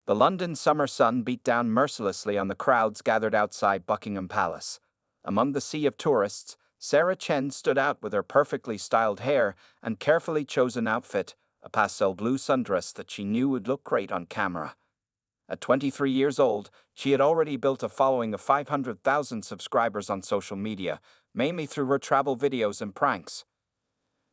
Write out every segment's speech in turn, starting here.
The London summer sun beat down mercilessly on the crowds gathered outside Buckingham Palace. Among the sea of tourists, Sarah Chen stood out with her perfectly styled hair and carefully chosen outfit, a pastel blue sundress that she knew would look great on camera. At 23 years old, she had already built a following of 500,000 subscribers on social media, mainly through her travel videos and pranks.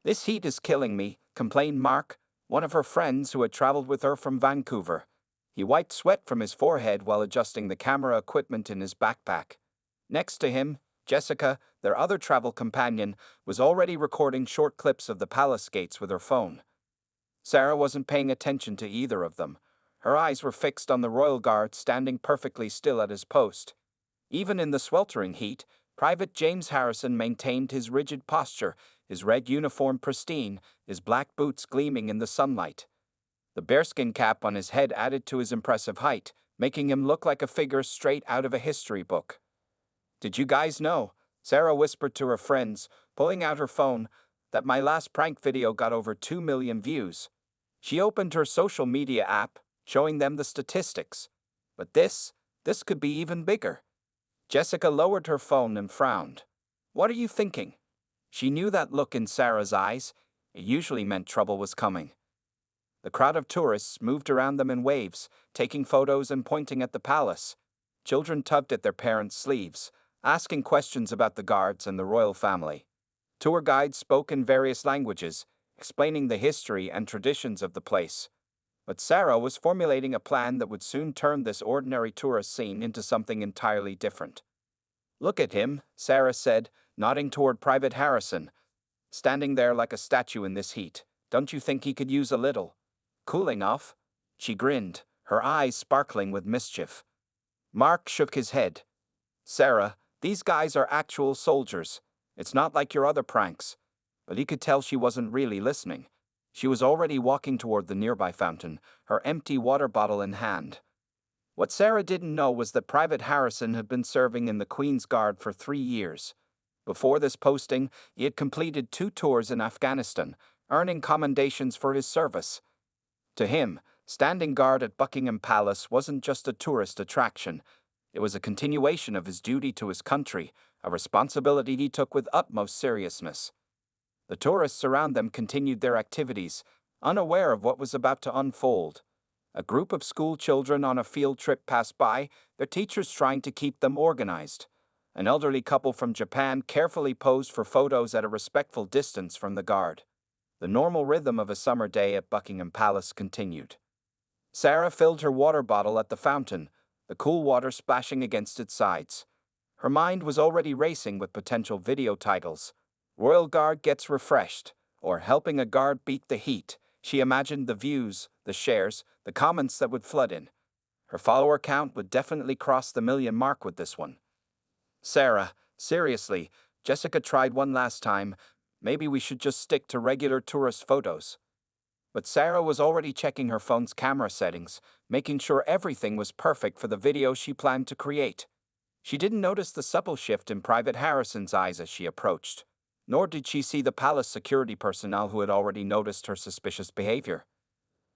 "This heat is killing me," complained Mark, one of her friends who had traveled with her from Vancouver. He wiped sweat from his forehead while adjusting the camera equipment in his backpack. Next to him, Jessica, their other travel companion, was already recording short clips of the palace gates with her phone. Sarah wasn't paying attention to either of them. Her eyes were fixed on the royal guard standing perfectly still at his post. Even in the sweltering heat, Private James Harrison maintained his rigid posture, his red uniform pristine, his black boots gleaming in the sunlight. The bearskin cap on his head added to his impressive height, making him look like a figure straight out of a history book. "Did you guys know," Sarah whispered to her friends, pulling out her phone, "that my last prank video got over 2 million views?" She opened her social media app, showing them the statistics. But this could be even bigger. Jessica lowered her phone and frowned. "What are you thinking?" She knew that look in Sarah's eyes. It usually meant trouble was coming. The crowd of tourists moved around them in waves, taking photos and pointing at the palace. Children tugged at their parents' sleeves, asking questions about the guards and the royal family. Tour guides spoke in various languages, explaining the history and traditions of the place. But Sarah was formulating a plan that would soon turn this ordinary tourist scene into something entirely different. "Look at him," Sarah said, nodding toward Private Harrison. "Standing there like a statue in this heat. Don't you think he could use a little cooling off?" She grinned, her eyes sparkling with mischief. Mark shook his head. "Sarah, these guys are actual soldiers. It's not like your other pranks." But he could tell she wasn't really listening. She was already walking toward the nearby fountain, her empty water bottle in hand. What Sarah didn't know was that Private Harrison had been serving in the Queen's Guard for 3 years. Before this posting, he had completed 2 tours in Afghanistan, earning commendations for his service. To him, standing guard at Buckingham Palace wasn't just a tourist attraction. It was a continuation of his duty to his country, a responsibility he took with utmost seriousness. The tourists around them continued their activities, unaware of what was about to unfold. A group of school children on a field trip passed by, their teachers trying to keep them organized. An elderly couple from Japan carefully posed for photos at a respectful distance from the guard. The normal rhythm of a summer day at Buckingham Palace continued. Sarah filled her water bottle at the fountain, the cool water splashing against its sides. Her mind was already racing with potential video titles. "Royal Guard Gets Refreshed," or "Helping a Guard Beat the Heat." She imagined the views, the shares, the comments that would flood in. Her follower count would definitely cross the 1 million mark with this one. "Sarah, seriously, Jessica tried one last time. Maybe we should just stick to regular tourist photos." But Sarah was already checking her phone's camera settings, making sure everything was perfect for the video she planned to create. She didn't notice the subtle shift in Private Harrison's eyes as she approached. Nor did she see the palace security personnel who had already noticed her suspicious behavior.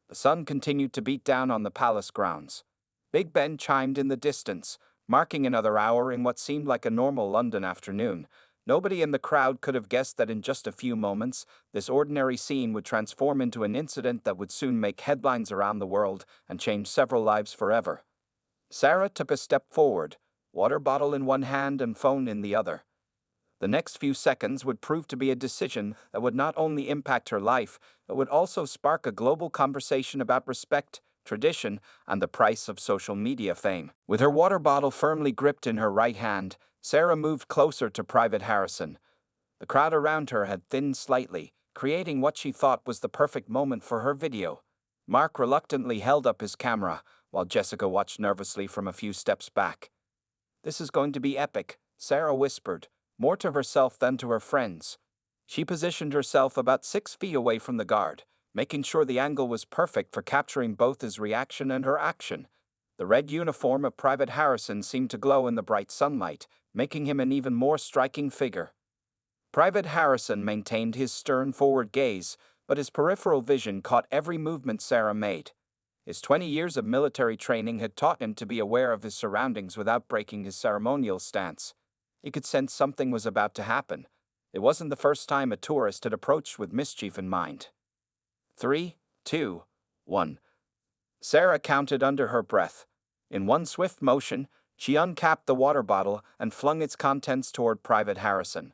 The sun continued to beat down on the palace grounds. Big Ben chimed in the distance, marking another hour in what seemed like a normal London afternoon. Nobody in the crowd could have guessed that in just a few moments, this ordinary scene would transform into an incident that would soon make headlines around the world and change several lives forever. Sarah took a step forward, water bottle in one hand and phone in the other. The next few seconds would prove to be a decision that would not only impact her life, but would also spark a global conversation about respect, tradition, and the price of social media fame. With her water bottle firmly gripped in her right hand, Sarah moved closer to Private Harrison. The crowd around her had thinned slightly, creating what she thought was the perfect moment for her video. Mark reluctantly held up his camera, while Jessica watched nervously from a few steps back. "This is going to be epic," Sarah whispered, more to herself than to her friends. She positioned herself about 6 feet away from the guard, making sure the angle was perfect for capturing both his reaction and her action. The red uniform of Private Harrison seemed to glow in the bright sunlight, making him an even more striking figure. Private Harrison maintained his stern forward gaze, but his peripheral vision caught every movement Sarah made. His 20 years of military training had taught him to be aware of his surroundings without breaking his ceremonial stance. He could sense something was about to happen. It wasn't the first time a tourist had approached with mischief in mind. 3, 2, 1. Sarah counted under her breath. In one swift motion, she uncapped the water bottle and flung its contents toward Private Harrison.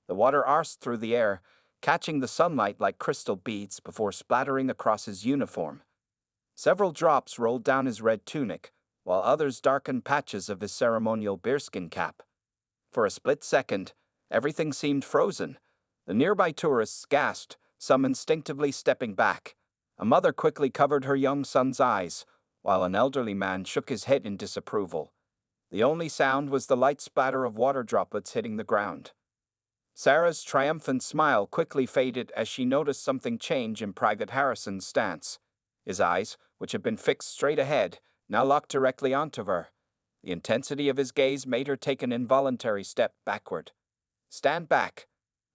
The water arced through the air, catching the sunlight like crystal beads before splattering across his uniform. Several drops rolled down his red tunic, while others darkened patches of his ceremonial bearskin cap. For a split second, everything seemed frozen. The nearby tourists gasped, some instinctively stepping back. A mother quickly covered her young son's eyes, while an elderly man shook his head in disapproval. The only sound was the light splatter of water droplets hitting the ground. Sarah's triumphant smile quickly faded as she noticed something change in Private Harrison's stance. His eyes, which had been fixed straight ahead, now locked directly onto her. The intensity of his gaze made her take an involuntary step backward. "Stand back."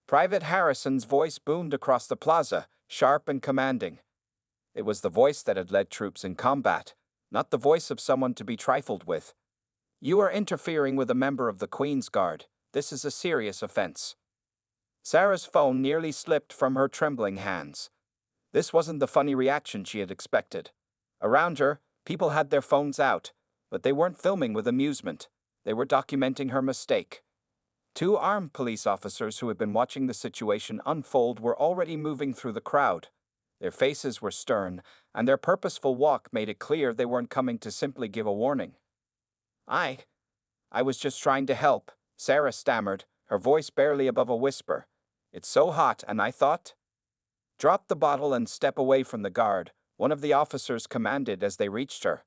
Private Harrison's voice boomed across the plaza, sharp and commanding. It was the voice that had led troops in combat, not the voice of someone to be trifled with. "You are interfering with a member of the Queen's Guard. This is a serious offense." Sarah's phone nearly slipped from her trembling hands. This wasn't the funny reaction she had expected. Around her, people had their phones out, but they weren't filming with amusement. They were documenting her mistake. Two armed police officers who had been watching the situation unfold were already moving through the crowd. Their faces were stern, and their purposeful walk made it clear they weren't coming to simply give a warning. I was just trying to help," Sarah stammered, her voice barely above a whisper. "It's so hot, and I thought—" "Drop the bottle and step away from the guard," one of the officers commanded as they reached her.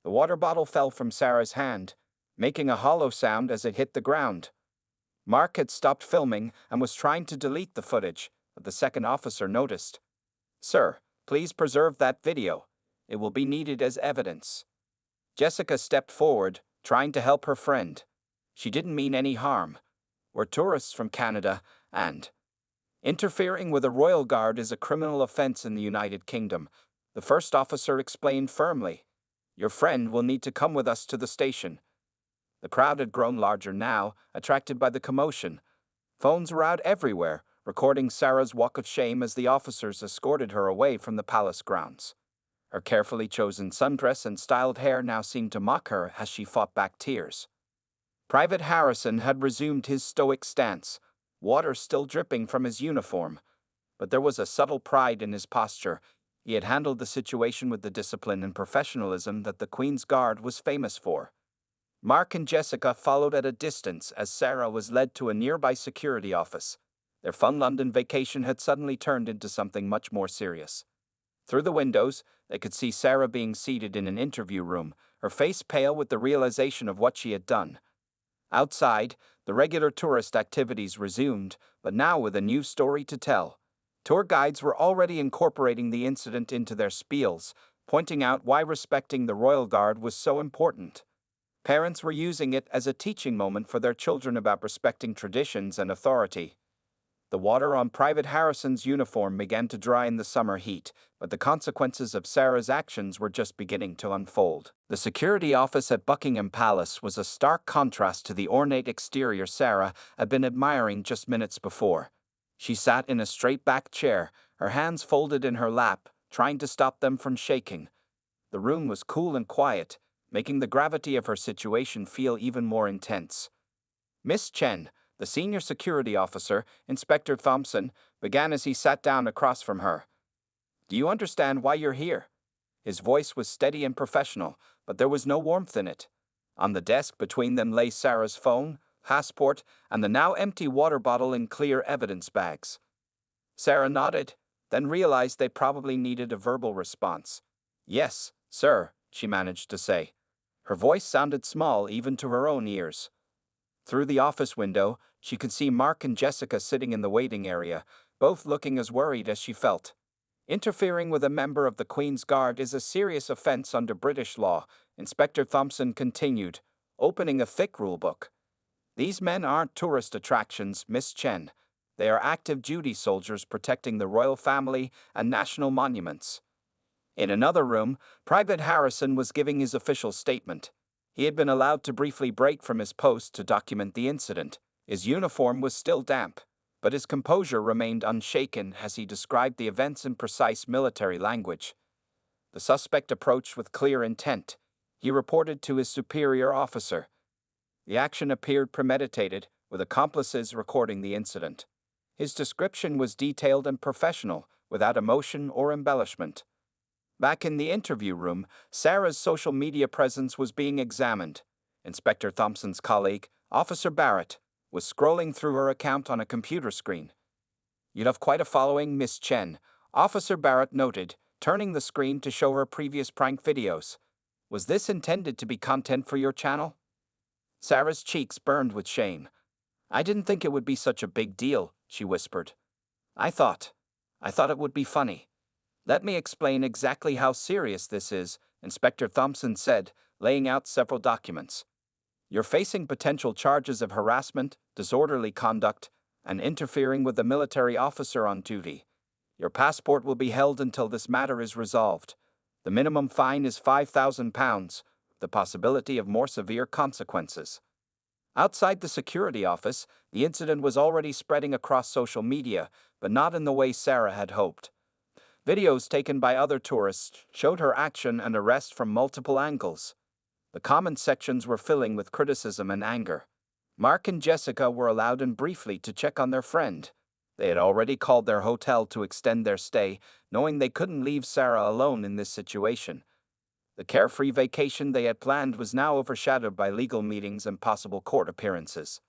The water bottle fell from Sarah's hand, making a hollow sound as it hit the ground. Mark had stopped filming and was trying to delete the footage, but the second officer noticed. "Sir, please preserve that video. It will be needed as evidence." Jessica stepped forward, trying to help her friend. She didn't mean any harm. We're tourists from Canada, and interfering with a royal guard is a criminal offense in the United Kingdom, the first officer explained firmly. "Your friend will need to come with us to the station." The crowd had grown larger now, attracted by the commotion. Phones were out everywhere, recording Sarah's walk of shame as the officers escorted her away from the palace grounds. Her carefully chosen sundress and styled hair now seemed to mock her as she fought back tears. Private Harrison had resumed his stoic stance, water still dripping from his uniform. But there was a subtle pride in his posture. He had handled the situation with the discipline and professionalism that the Queen's Guard was famous for. Mark and Jessica followed at a distance as Sarah was led to a nearby security office. Their fun London vacation had suddenly turned into something much more serious. Through the windows, they could see Sarah being seated in an interview room, her face pale with the realization of what she had done. Outside, the regular tourist activities resumed, but now with a new story to tell. Tour guides were already incorporating the incident into their spiels, pointing out why respecting the Royal Guard was so important. Parents were using it as a teaching moment for their children about respecting traditions and authority. The water on Private Harrison's uniform began to dry in the summer heat, but the consequences of Sarah's actions were just beginning to unfold. The security office at Buckingham Palace was a stark contrast to the ornate exterior Sarah had been admiring just minutes before. She sat in a straight-backed chair, her hands folded in her lap, trying to stop them from shaking. The room was cool and quiet, making the gravity of her situation feel even more intense. "Miss Chen," the senior security officer, Inspector Thompson, began as he sat down across from her. "Do you understand why you're here?" His voice was steady and professional, but there was no warmth in it. On the desk between them lay Sarah's phone, passport, and the now empty water bottle in clear evidence bags. Sarah nodded, then realized they probably needed a verbal response. "Yes, sir," she managed to say. Her voice sounded small even to her own ears. Through the office window, she could see Mark and Jessica sitting in the waiting area, both looking as worried as she felt. "Interfering with a member of the Queen's Guard is a serious offense under British law," Inspector Thompson continued, opening a thick rulebook. "These men aren't tourist attractions, Miss Chen. They are active duty soldiers protecting the royal family and national monuments." In another room, Private Harrison was giving his official statement. He had been allowed to briefly break from his post to document the incident. His uniform was still damp, but his composure remained unshaken as he described the events in precise military language. The suspect approached with clear intent. He reported to his superior officer. The action appeared premeditated, with accomplices recording the incident. His description was detailed and professional, without emotion or embellishment. Back in the interview room, Sarah's social media presence was being examined. Inspector Thompson's colleague, Officer Barrett, was scrolling through her account on a computer screen. "You'd have quite a following, Miss Chen," Officer Barrett noted, turning the screen to show her previous prank videos. "Was this intended to be content for your channel?" Sarah's cheeks burned with shame. "I didn't think it would be such a big deal," she whispered. I thought it would be funny." "Let me explain exactly how serious this is," Inspector Thompson said, laying out several documents. "You're facing potential charges of harassment, disorderly conduct, and interfering with a military officer on duty. Your passport will be held until this matter is resolved. The minimum fine is £5,000, the possibility of more severe consequences." Outside the security office, the incident was already spreading across social media, but not in the way Sarah had hoped. Videos taken by other tourists showed her action and arrest from multiple angles. The comment sections were filling with criticism and anger. Mark and Jessica were allowed in briefly to check on their friend. They had already called their hotel to extend their stay, knowing they couldn't leave Sarah alone in this situation. The carefree vacation they had planned was now overshadowed by legal meetings and possible court appearances.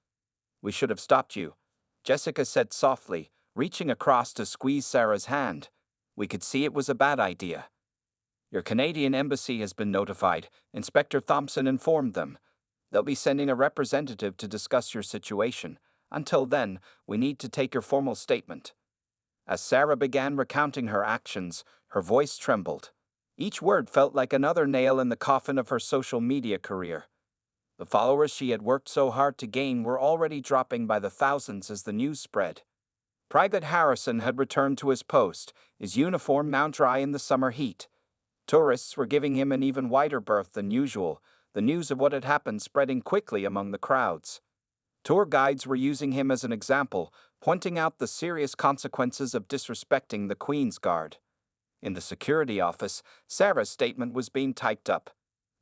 "We should have stopped you," Jessica said softly, reaching across to squeeze Sarah's hand. "We could see it was a bad idea." "Your Canadian embassy has been notified," Inspector Thompson informed them. "They'll be sending a representative to discuss your situation. Until then, we need to take your formal statement." As Sarah began recounting her actions, her voice trembled. Each word felt like another nail in the coffin of her social media career. The followers she had worked so hard to gain were already dropping by the thousands as the news spread. Private Harrison had returned to his post, his uniform now dry in the summer heat. Tourists were giving him an even wider berth than usual, the news of what had happened spreading quickly among the crowds. Tour guides were using him as an example, pointing out the serious consequences of disrespecting the Queen's Guard. In the security office, Sarah's statement was being typed up.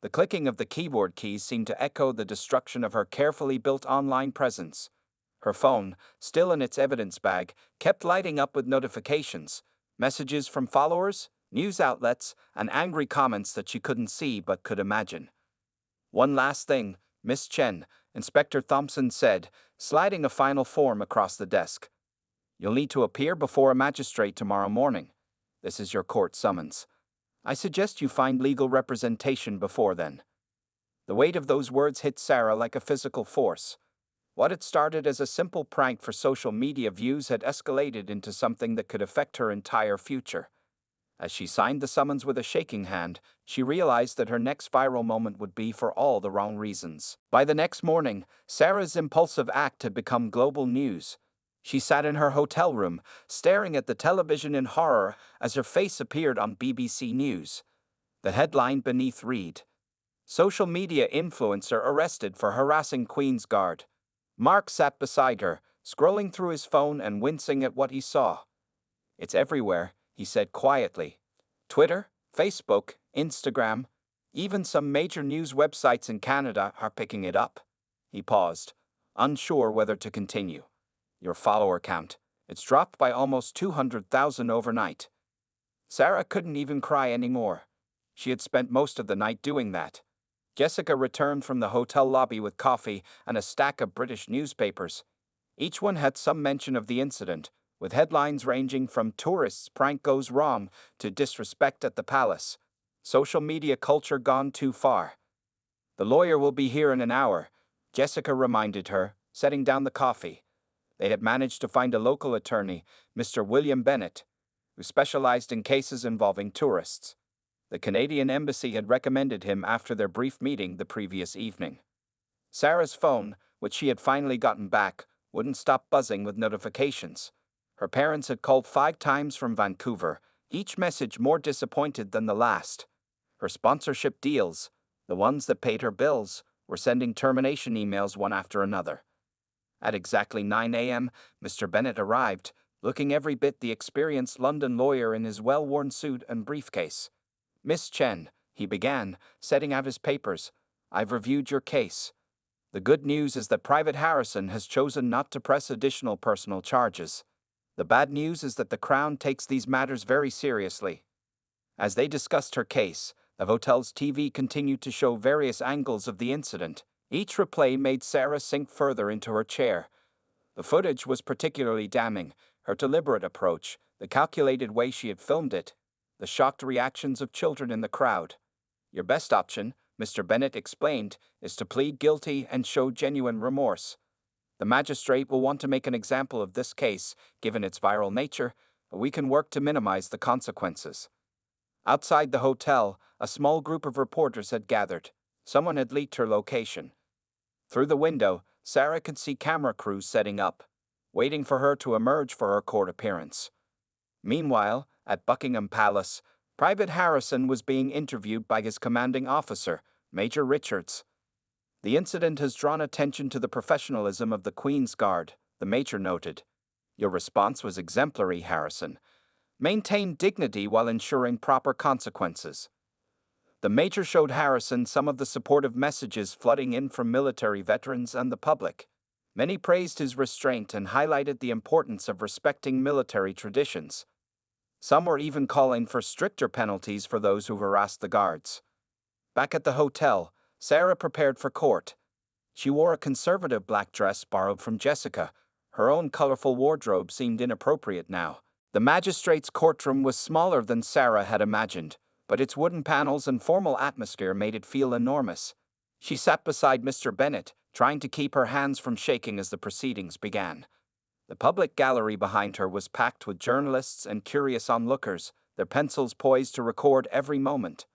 The clicking of the keyboard keys seemed to echo the destruction of her carefully built online presence. Her phone, still in its evidence bag, kept lighting up with notifications, messages from followers, news outlets, and angry comments that she couldn't see but could imagine. "One last thing, Miss Chen," Inspector Thompson said, sliding a final form across the desk. "You'll need to appear before a magistrate tomorrow morning. This is your court summons. I suggest you find legal representation before then." The weight of those words hit Sarah like a physical force. What had started as a simple prank for social media views had escalated into something that could affect her entire future. As she signed the summons with a shaking hand, she realized that her next viral moment would be for all the wrong reasons. By the next morning, Sarah's impulsive act had become global news. She sat in her hotel room, staring at the television in horror as her face appeared on BBC News. The headline beneath read, "Social media influencer arrested for harassing Queen's Guard." Mark sat beside her, scrolling through his phone and wincing at what he saw. "It's everywhere," he said quietly. "Twitter, Facebook, Instagram, even some major news websites in Canada are picking it up." He paused, unsure whether to continue. "Your follower count, it's dropped by almost 200,000 overnight." Sarah couldn't even cry anymore. She had spent most of the night doing that. Jessica returned from the hotel lobby with coffee and a stack of British newspapers. Each one had some mention of the incident, with headlines ranging from "Tourists' prank goes wrong" to "Disrespect at the palace." Social media culture gone too far. "The lawyer will be here in an hour," Jessica reminded her, setting down the coffee. They had managed to find a local attorney, Mr. William Bennett, who specialized in cases involving tourists. The Canadian embassy had recommended him after their brief meeting the previous evening. Sarah's phone, which she had finally gotten back, wouldn't stop buzzing with notifications. Her parents had called 5 times from Vancouver, each message more disappointed than the last. Her sponsorship deals, the ones that paid her bills, were sending termination emails one after another. At exactly 9 a.m., Mr. Bennet arrived, looking every bit the experienced London lawyer in his well-worn suit and briefcase. "Miss Chen," he began, setting out his papers, "I've reviewed your case. The good news is that Private Harrison has chosen not to press additional personal charges. The bad news is that the Crown takes these matters very seriously." As they discussed her case, the hotel's TV continued to show various angles of the incident. Each replay made Sarah sink further into her chair. The footage was particularly damning: her deliberate approach, the calculated way she had filmed it, the shocked reactions of children in the crowd. "Your best option," Mr. Bennet explained, "is to plead guilty and show genuine remorse. The magistrate will want to make an example of this case, given its viral nature, but we can work to minimize the consequences." Outside the hotel, a small group of reporters had gathered. Someone had leaked her location. Through the window, Sarah could see camera crews setting up, waiting for her to emerge for her court appearance. Meanwhile, at Buckingham Palace, Private Harrison was being interviewed by his commanding officer, Major Richards. "The incident has drawn attention to the professionalism of the Queen's Guard," the Major noted. "Your response was exemplary, Harrison. Maintain dignity while ensuring proper consequences." The Major showed Harrison some of the supportive messages flooding in from military veterans and the public. Many praised his restraint and highlighted the importance of respecting military traditions. Some were even calling for stricter penalties for those who harassed the guards. Back at the hotel, Sarah prepared for court. She wore a conservative black dress borrowed from Jessica. Her own colorful wardrobe seemed inappropriate now. The magistrate's courtroom was smaller than Sarah had imagined, but its wooden panels and formal atmosphere made it feel enormous. She sat beside Mr. Bennet, trying to keep her hands from shaking as the proceedings began. The public gallery behind her was packed with journalists and curious onlookers, their pencils poised to record every moment.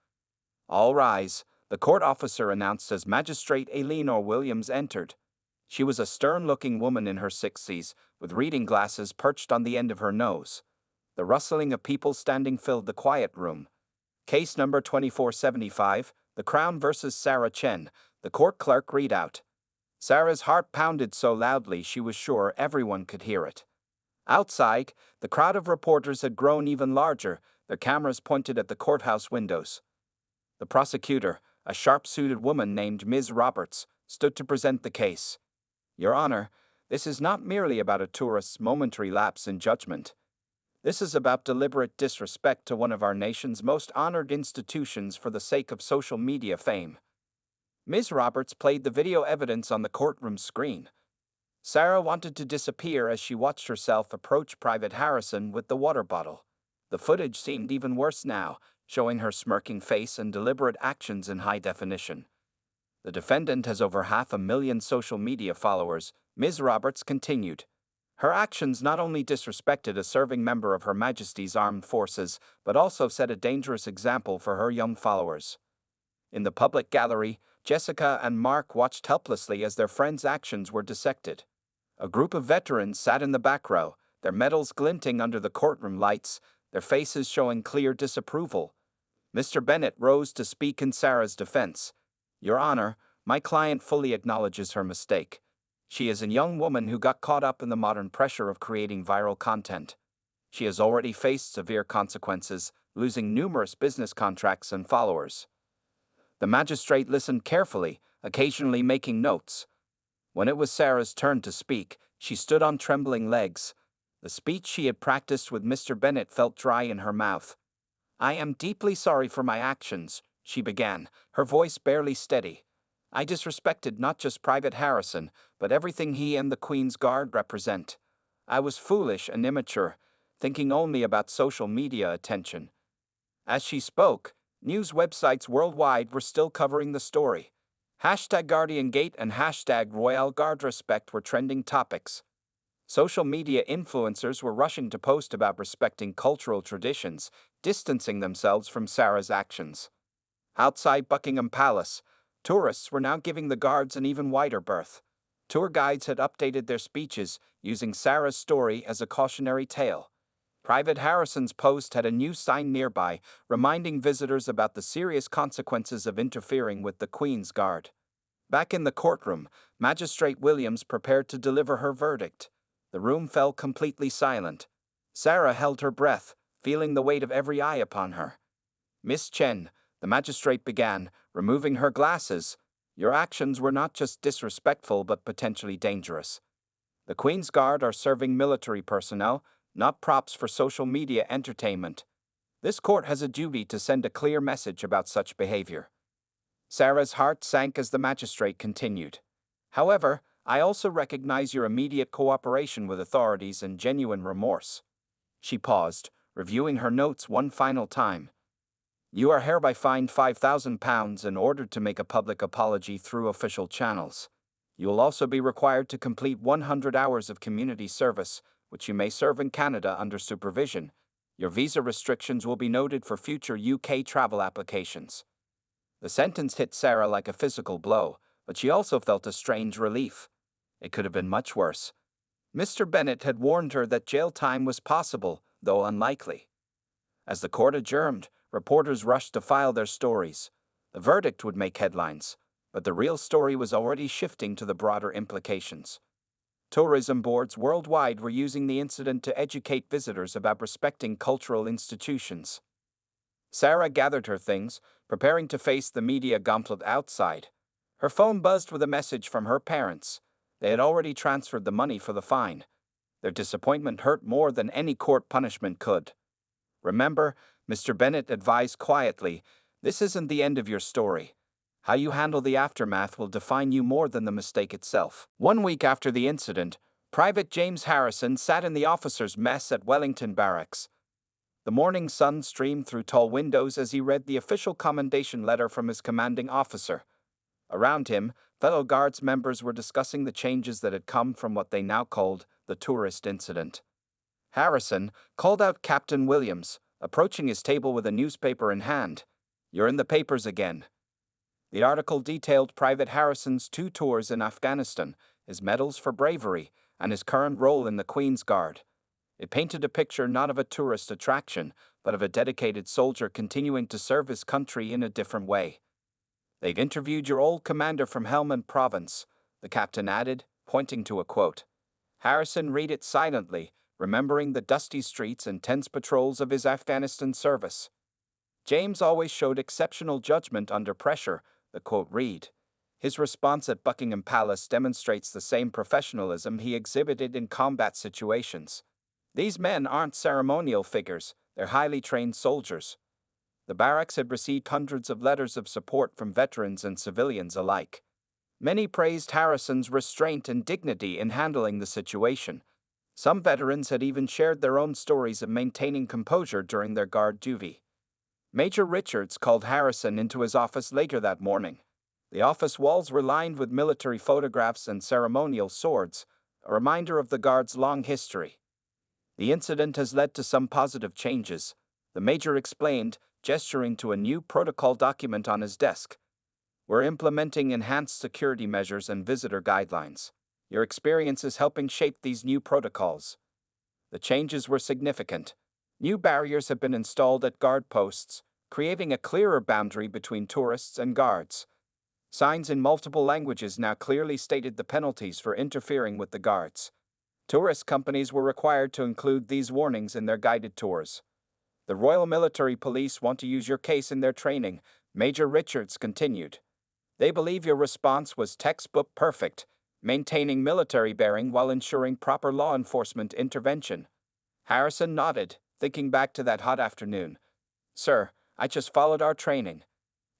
"All rise," the court officer announced as Magistrate Eleanor Williams entered. She was a stern-looking woman in her 60s, with reading glasses perched on the end of her nose. The rustling of people standing filled the quiet room. "Case number 2475, the Crown versus Sarah Chen," the court clerk read out. Sarah's heart pounded so loudly she was sure everyone could hear it. Outside, the crowd of reporters had grown even larger, their cameras pointed at the courthouse windows. The prosecutor, a sharp-suited woman named Ms. Roberts, stood to present the case. "Your Honor, this is not merely about a tourist's momentary lapse in judgment. This is about deliberate disrespect to one of our nation's most honored institutions for the sake of social media fame." Ms. Roberts played the video evidence on the courtroom screen. Sarah wanted to disappear as she watched herself approach Private Harrison with the water bottle. The footage seemed even worse now, showing her smirking face and deliberate actions in high definition. "The defendant has over 500,000 social media followers," Ms. Roberts continued. "Her actions not only disrespected a serving member of Her Majesty's Armed Forces, but also set a dangerous example for her young followers." In the public gallery, Jessica and Mark watched helplessly as their friends' actions were dissected. A group of veterans sat in the back row, their medals glinting under the courtroom lights, their faces showing clear disapproval. Mr. Bennet rose to speak in Sarah's defense. "Your Honor, my client fully acknowledges her mistake. She is a young woman who got caught up in the modern pressure of creating viral content. She has already faced severe consequences, losing numerous business contracts and followers." The magistrate listened carefully, occasionally making notes. When it was Sarah's turn to speak, she stood on trembling legs. The speech she had practiced with Mr. Bennet felt dry in her mouth. "I am deeply sorry for my actions," she began, her voice barely steady. "I disrespected not just Private Harrison, but everything he and the Queen's Guard represent. I was foolish and immature, thinking only about social media attention." As she spoke, news websites worldwide were still covering the story. #GuardianGate and #RoyalGuardRespect were trending topics. Social media influencers were rushing to post about respecting cultural traditions, distancing themselves from Sarah's actions. Outside Buckingham Palace, tourists were now giving the guards an even wider berth. Tour guides had updated their speeches, using Sarah's story as a cautionary tale. Private Harrison's post had a new sign nearby, reminding visitors about the serious consequences of interfering with the Queen's Guard. Back in the courtroom, Magistrate Williams prepared to deliver her verdict. The room fell completely silent. Sarah held her breath, feeling the weight of every eye upon her. "Miss Chen," the magistrate began, removing her glasses, "your actions were not just disrespectful but potentially dangerous. The Queen's Guard are serving military personnel, not props for social media entertainment. This court has a duty to send a clear message about such behavior." Sarah's heart sank as the magistrate continued. "However, I also recognize your immediate cooperation with authorities and genuine remorse." She paused, reviewing her notes one final time. "You are hereby fined £5,000 and ordered to make a public apology through official channels. You will also be required to complete 100 hours of community service, which you may serve in Canada under supervision. Your visa restrictions will be noted for future UK travel applications." The sentence hit Sarah like a physical blow, but she also felt a strange relief. It could have been much worse. Mr. Bennett had warned her that jail time was possible, though unlikely. As the court adjourned, reporters rushed to file their stories. The verdict would make headlines, but the real story was already shifting to the broader implications. Tourism boards worldwide were using the incident to educate visitors about respecting cultural institutions. Sarah gathered her things, preparing to face the media gauntlet outside. Her phone buzzed with a message from her parents. They had already transferred the money for the fine. Their disappointment hurt more than any court punishment could. "Remember," Mr. Bennett advised quietly, "this isn't the end of your story. How you handle the aftermath will define you more than the mistake itself." 1 week after the incident, Private James Harrison sat in the officers' mess at Wellington Barracks. The morning sun streamed through tall windows as he read the official commendation letter from his commanding officer. Around him, fellow Guards members were discussing the changes that had come from what they now called the tourist incident. Harrison called out Captain Williams, approaching his table with a newspaper in hand. "You're in the papers again." The article detailed Private Harrison's 2 tours in Afghanistan, his medals for bravery, and his current role in the Queen's Guard. It painted a picture not of a tourist attraction, but of a dedicated soldier continuing to serve his country in a different way. "They've interviewed your old commander from Helmand Province," the captain added, pointing to a quote. Harrison read it silently, remembering the dusty streets and tense patrols of his Afghanistan service. "James always showed exceptional judgment under pressure," the quote read. His response at Buckingham Palace demonstrates the same professionalism he exhibited in combat situations. These men aren't ceremonial figures, they're highly trained soldiers. The barracks had received hundreds of letters of support from veterans and civilians alike. Many praised Harrison's restraint and dignity in handling the situation. Some veterans had even shared their own stories of maintaining composure during their guard duty. Major Richards called Harrison into his office later that morning. The office walls were lined with military photographs and ceremonial swords, a reminder of the Guard's long history. "The incident has led to some positive changes," the major explained, gesturing to a new protocol document on his desk. "We're implementing enhanced security measures and visitor guidelines. Your experience is helping shape these new protocols." The changes were significant. New barriers have been installed at guard posts, creating a clearer boundary between tourists and guards. Signs in multiple languages now clearly stated the penalties for interfering with the guards. Tourist companies were required to include these warnings in their guided tours. "The Royal Military Police want to use your case in their training," Major Richards continued. "They believe your response was textbook perfect, maintaining military bearing while ensuring proper law enforcement intervention." Harrison nodded, thinking back to that hot afternoon. "Sir, I just followed our training.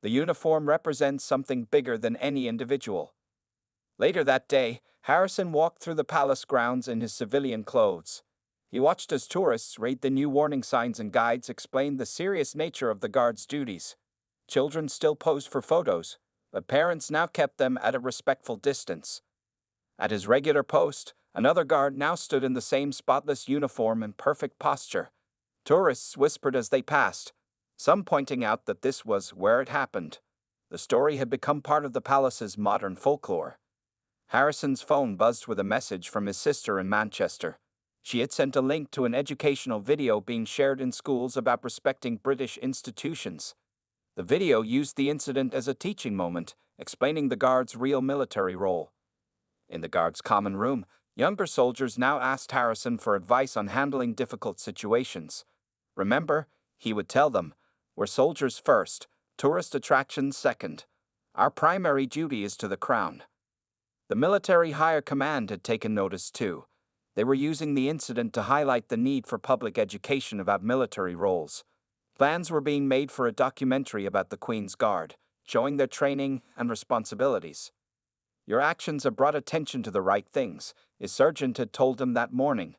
The uniform represents something bigger than any individual." Later that day, Harrison walked through the palace grounds in his civilian clothes. He watched as tourists read the new warning signs and guides explain the serious nature of the guard's duties. Children still posed for photos, but parents now kept them at a respectful distance. At his regular post, another guard now stood in the same spotless uniform and perfect posture. Tourists whispered as they passed, some pointing out that this was where it happened. The story had become part of the palace's modern folklore. Harrison's phone buzzed with a message from his sister in Manchester. She had sent a link to an educational video being shared in schools about respecting British institutions. The video used the incident as a teaching moment, explaining the Guards' real military role. In the Guards' common room, younger soldiers now asked Harrison for advice on handling difficult situations. Remember, he would tell them, "We're soldiers first, tourist attractions second. Our primary duty is to the Crown." The military higher command had taken notice too. They were using the incident to highlight the need for public education about military roles. Plans were being made for a documentary about the Queen's Guard, showing their training and responsibilities. "Your actions have brought attention to the right things," his sergeant had told him that morning.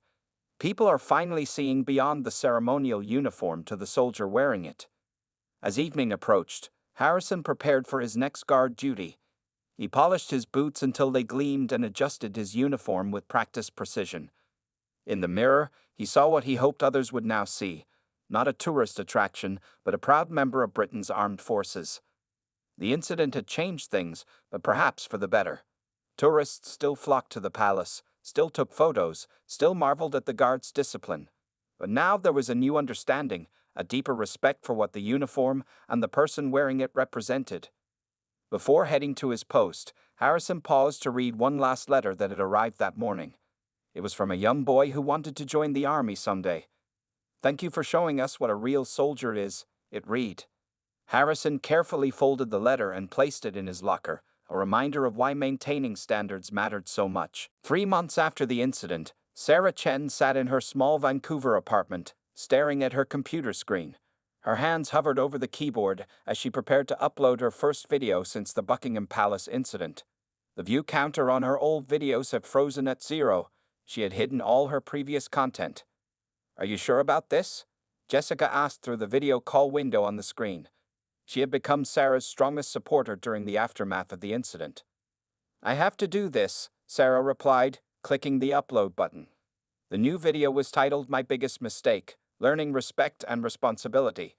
"People are finally seeing beyond the ceremonial uniform to the soldier wearing it." As evening approached, Harrison prepared for his next guard duty. He polished his boots until they gleamed and adjusted his uniform with practiced precision. In the mirror, he saw what he hoped others would now see: not a tourist attraction, but a proud member of Britain's armed forces. The incident had changed things, but perhaps for the better. Tourists still flocked to the palace, still took photos, still marveled at the Guards' discipline. But now there was a new understanding, a deeper respect for what the uniform and the person wearing it represented. Before heading to his post, Harrison paused to read one last letter that had arrived that morning. It was from a young boy who wanted to join the army someday. "Thank you for showing us what a real soldier is," it read. Harrison carefully folded the letter and placed it in his locker, a reminder of why maintaining standards mattered so much. 3 months after the incident, Sarah Chen sat in her small Vancouver apartment, staring at her computer screen. Her hands hovered over the keyboard as she prepared to upload her first video since the Buckingham Palace incident. The view counter on her old videos had frozen at 0. She had hidden all her previous content. "Are you sure about this?" Jessica asked through the video call window on the screen. She had become Sarah's strongest supporter during the aftermath of the incident. "I have to do this," Sarah replied, clicking the upload button. The new video was titled "My Biggest Mistake: Learning Respect and Responsibility."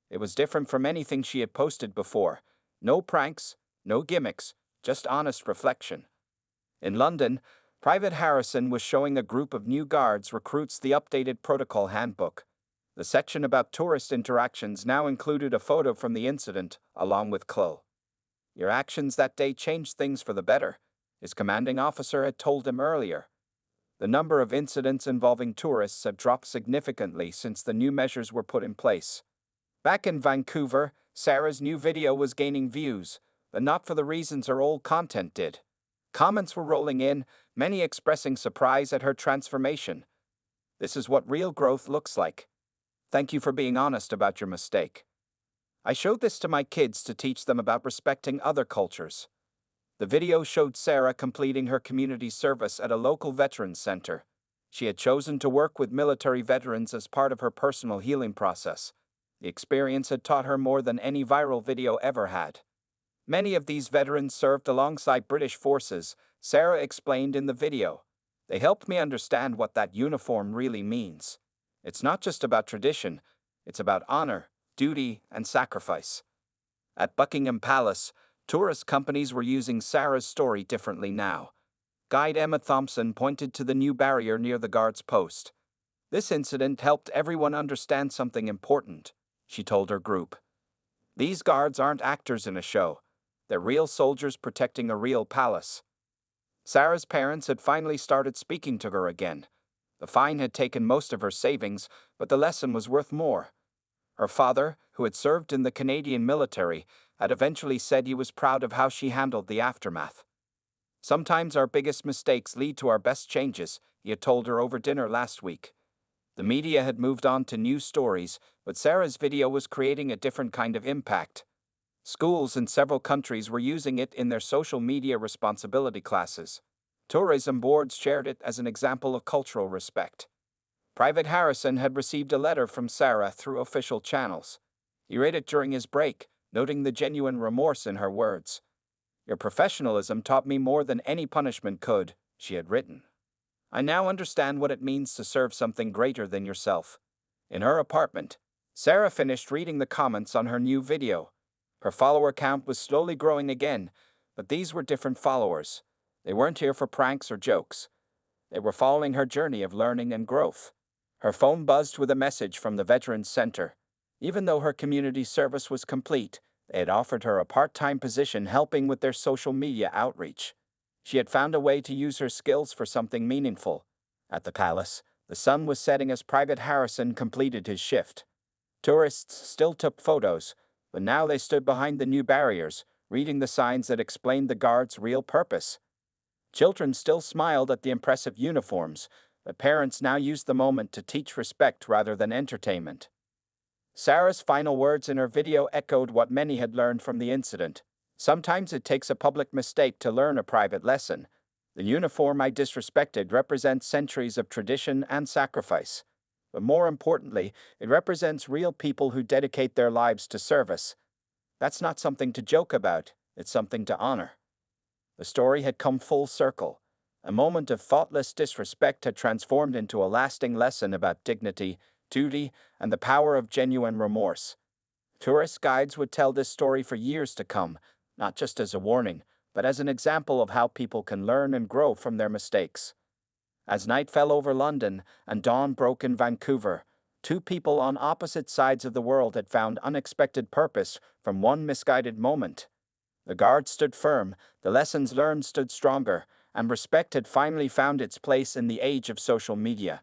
It was different from anything she had posted before. No pranks, no gimmicks, just honest reflection. In London, Private Harrison was showing a group of new Guards recruits the updated protocol handbook. The section about tourist interactions now included a photo from the incident, along with Chloe. "Your actions that day changed things for the better," his commanding officer had told him earlier. The number of incidents involving tourists have dropped significantly since the new measures were put in place. Back in Vancouver, Sarah's new video was gaining views, but not for the reasons her old content did. Comments were rolling in, many expressing surprise at her transformation. "This is what real growth looks like. Thank you for being honest about your mistake. I showed this to my kids to teach them about respecting other cultures." The video showed Sarah completing her community service at a local veterans center. She had chosen to work with military veterans as part of her personal healing process. The experience had taught her more than any viral video ever had. "Many of these veterans served alongside British forces," Sarah explained in the video. "They helped me understand what that uniform really means. It's not just about tradition, it's about honor, duty, and sacrifice." At Buckingham Palace, tourist companies were using Sarah's story differently now. Guide Emma Thompson pointed to the new barrier near the Guards' post. "This incident helped everyone understand something important," she told her group. "These guards aren't actors in a show. They're real soldiers protecting a real palace." Sarah's parents had finally started speaking to her again. The fine had taken most of her savings, but the lesson was worth more. Her father, who had served in the Canadian military, had eventually said he was proud of how she handled the aftermath. "Sometimes our biggest mistakes lead to our best changes," he had told her over dinner last week. The media had moved on to news stories, but Sarah's video was creating a different kind of impact. Schools in several countries were using it in their social media responsibility classes. Tourism boards shared it as an example of cultural respect. Private Harrison had received a letter from Sarah through official channels. He read it during his break, noting the genuine remorse in her words. "Your professionalism taught me more than any punishment could," she had written. "I now understand what it means to serve something greater than yourself." In her apartment, Sarah finished reading the comments on her new video. Her follower count was slowly growing again, but these were different followers. They weren't here for pranks or jokes. They were following her journey of learning and growth. Her phone buzzed with a message from the Veterans Center. Even though her community service was complete, they had offered her a part-time position helping with their social media outreach. She had found a way to use her skills for something meaningful. At the palace, the sun was setting as Private Harrison completed his shift. Tourists still took photos, but now they stood behind the new barriers, reading the signs that explained the guards' real purpose. Children still smiled at the impressive uniforms, but parents now used the moment to teach respect rather than entertainment. Sarah's final words in her video echoed what many had learned from the incident. Sometimes it takes a public mistake to learn a private lesson. The uniform I disrespected represents centuries of tradition and sacrifice. But more importantly, it represents real people who dedicate their lives to service. That's not something to joke about, it's something to honor. The story had come full circle. A moment of thoughtless disrespect had transformed into a lasting lesson about dignity, duty, and the power of genuine remorse. Tourist guides would tell this story for years to come, not just as a warning, but as an example of how people can learn and grow from their mistakes. As night fell over London and dawn broke in Vancouver, two people on opposite sides of the world had found unexpected purpose from one misguided moment. The guards stood firm, the lessons learned stood stronger, and respect had finally found its place in the age of social media.